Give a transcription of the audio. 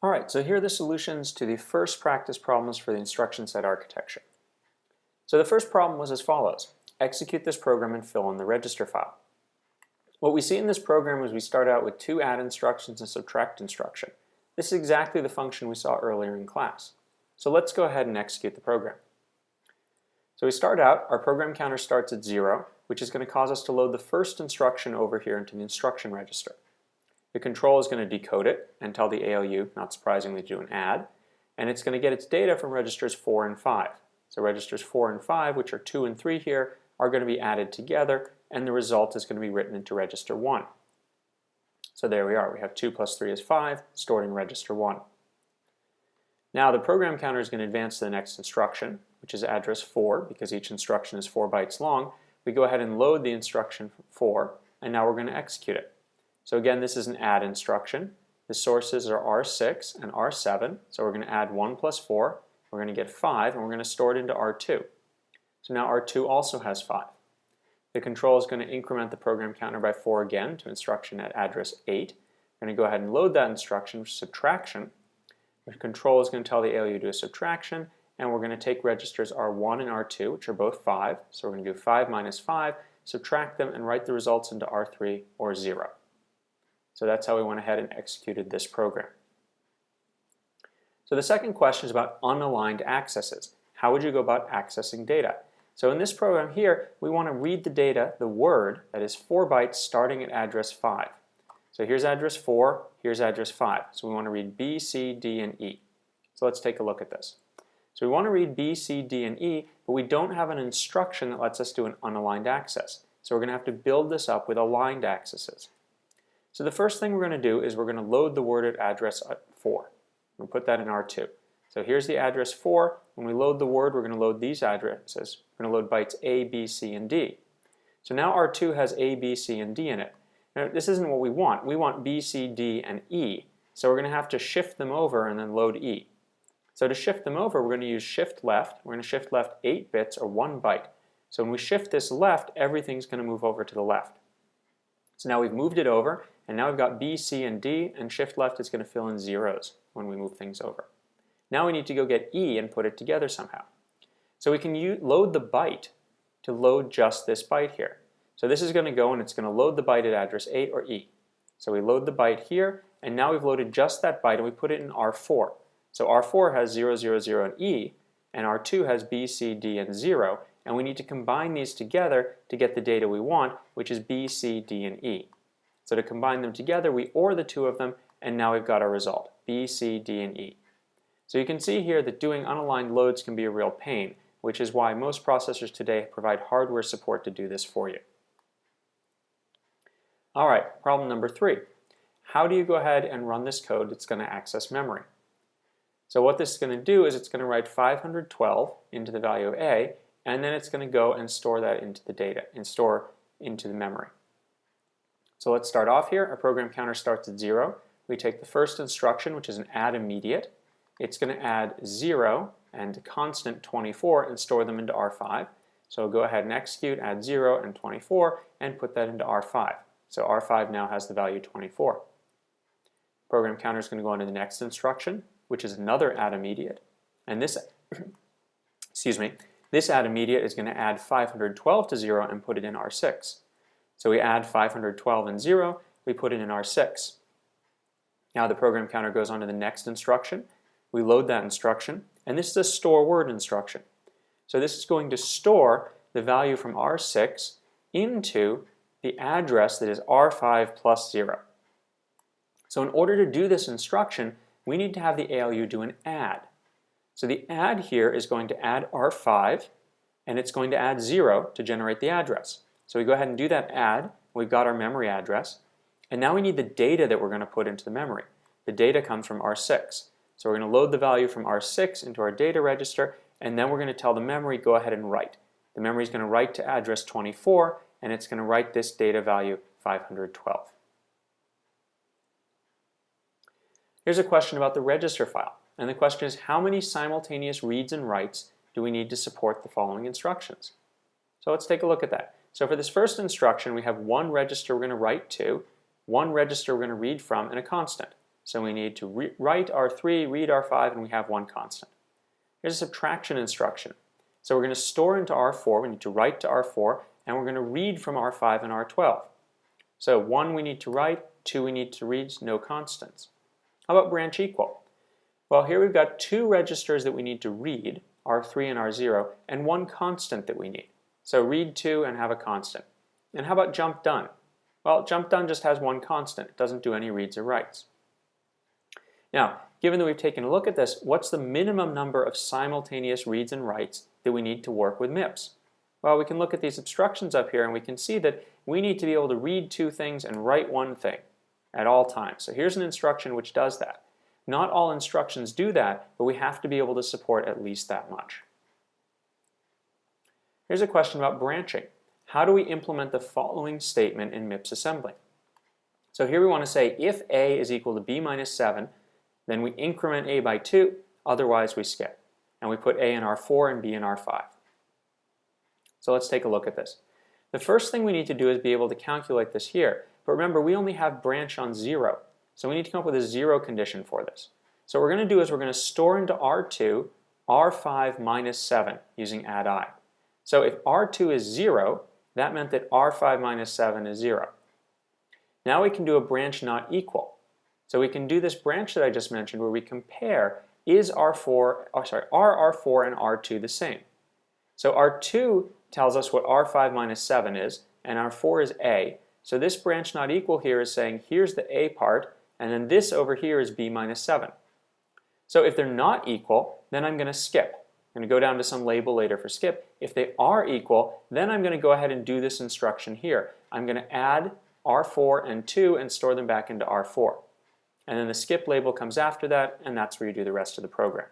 Alright, so here are the solutions to the first practice problems for the instruction set architecture. So the first problem was as follows. Execute this program and fill in the register file. What we see in this program is we start out with two add instructions and subtract instruction. This is exactly the function we saw earlier in class. So let's go ahead and execute the program. So we start out, our program counter starts at 0, which is going to cause us to load the first instruction over here into the instruction register. The control is going to decode it and tell the ALU, not surprisingly, to do an add, and it's going to get its data from registers 4 and 5. So registers 4 and 5, which are 2 and 3 here, are going to be added together, and the result is going to be written into register 1. So there we are. We have 2 plus 3 is 5, stored in register 1. Now the program counter is going to advance to the next instruction, which is address 4, because each instruction is 4 bytes long. We go ahead and load the instruction 4, and now we're going to execute it. So again, this is an add instruction. The sources are R6 and R7, so we're going to add 1 plus 4, we're going to get 5, and we're going to store it into R2. So now R2 also has 5. The control is going to increment the program counter by 4 again to instruction at address 8. We're going to go ahead and load that instruction, subtraction. The control is going to tell the ALU to do a subtraction, and we're going to take registers R1 and R2, which are both 5. So we're going to do 5 minus 5, subtract them, and write the results into R3 or 0. So that's how we went ahead and executed this program. So the second question is about unaligned accesses. How would you go about accessing data? So in this program here, we want to read the data, the word, that is 4 bytes starting at address 5. So here's address 4, here's address 5. So we want to read B, C, D, and E. So let's take a look at this. So we want to read B, C, D, and E, but we don't have an instruction that lets us do an unaligned access. So we're going to have to build this up with aligned accesses. So the first thing we're going to do is we're going to load the word at address 4. We'll put that in R2. So here's the address 4. When we load the word, we're going to load these addresses. We're going to load bytes A, B, C, and D. So now R2 has A, B, C, and D in it. Now this isn't what we want. We want B, C, D, and E. So we're going to have to shift them over and then load E. So to shift them over, we're going to use shift left. We're going to shift left 8 bits or 1 byte. So when we shift this left, everything's going to move over to the left. So now we've moved it over, and now we've got B, C, and D, and shift left is going to fill in zeros when we move things over. Now we need to go get E and put it together somehow. So we can load the byte to load just this byte here. So this is going to go and it's going to load the byte at address 8 or E. So we load the byte here, and now we've loaded just that byte and we put it in R4. So R4 has 0, 0, 0, and E, and R2 has B, C, D, and 0, and we need to combine these together to get the data we want, which is B, C, D, and E. So to combine them together, we OR the two of them, and now we've got our result, B, C, D, and E. So you can see here that doing unaligned loads can be a real pain, which is why most processors today provide hardware support to do this for you. Alright, problem number 3. How do you go ahead and run this code that's going to access memory? So what this is going to do is it's going to write 512 into the value of A, and then it's going to go and store that into the data, and store into the memory. So let's start off here. Our program counter starts at 0. We take the first instruction, which is an add immediate. It's going to add 0 and constant 24 and store them into R5. So go ahead and execute, add 0 and 24, and put that into R5. So R5 now has the value 24. Program counter is going to go on to the next instruction, which is another add immediate. And this, this add immediate is going to add 512 to 0 and put it in R6. So we add 512 and 0, we put it in R6. Now the program counter goes on to the next instruction. We load that instruction, and this is a store word instruction. So this is going to store the value from R6 into the address that is R5 plus 0. So in order to do this instruction, we need to have the ALU do an add. So the add here is going to add R5, and it's going to add 0 to generate the address. So we go ahead and do that add. We've got our memory address. And now we need the data that we're going to put into the memory. The data comes from R6. So we're going to load the value from R6 into our data register, and then we're going to tell the memory, go ahead and write. The memory is going to write to address 24, and it's going to write this data value 512. Here's a question about the register file. And the question is, how many simultaneous reads and writes do we need to support the following instructions? So let's take a look at that. So for this first instruction, we have one register we're going to write to, one register we're going to read from, and a constant. So we need to write R3, read R5, and we have one constant. Here's a subtraction instruction. So we're going to store into R4, we need to write to R4, and we're going to read from R5 and R12. So 1 we need to write, 2 we need to read, no constants. How about branch equal? Well, here we've got 2 registers that we need to read, R3 and R0, and 1 constant that we need. So read 2 and have a constant. And how about jump done? Well, jump done just has 1 constant. It doesn't do any reads or writes. Now, given that we've taken a look at this, what's the minimum number of simultaneous reads and writes that we need to work with MIPS? Well, we can look at these instructions up here and we can see that we need to be able to read 2 things and write 1 thing at all times. So here's an instruction which does that. Not all instructions do that, but we have to be able to support at least that much. Here's a question about branching. How do we implement the following statement in MIPS assembly? So here we want to say if a is equal to b minus 7, then we increment a by 2, otherwise we skip. And we put a in R4 and b in R5. So let's take a look at this. The first thing we need to do is be able to calculate this here. But remember, we only have branch on 0. So we need to come up with a 0 condition for this. So what we're going to do is we're going to store into R2 R5 minus 7 using add I. So if R2 is 0, that meant that R5 minus 7 is 0. Now we can do a branch not equal. So we can do this branch that I just mentioned where we compare is are R4 and R2 the same? So R2 tells us what R5 minus 7 is, and R4 is A. So this branch not equal here is saying here's the A part, and then this over here is B minus 7. So if they're not equal, then I'm going to skip. I'm going to go down to some label later for skip. If they are equal, then I'm going to go ahead and do this instruction here. I'm going to add R4 and 2 and store them back into R4. And then the skip label comes after that, and that's where you do the rest of the program.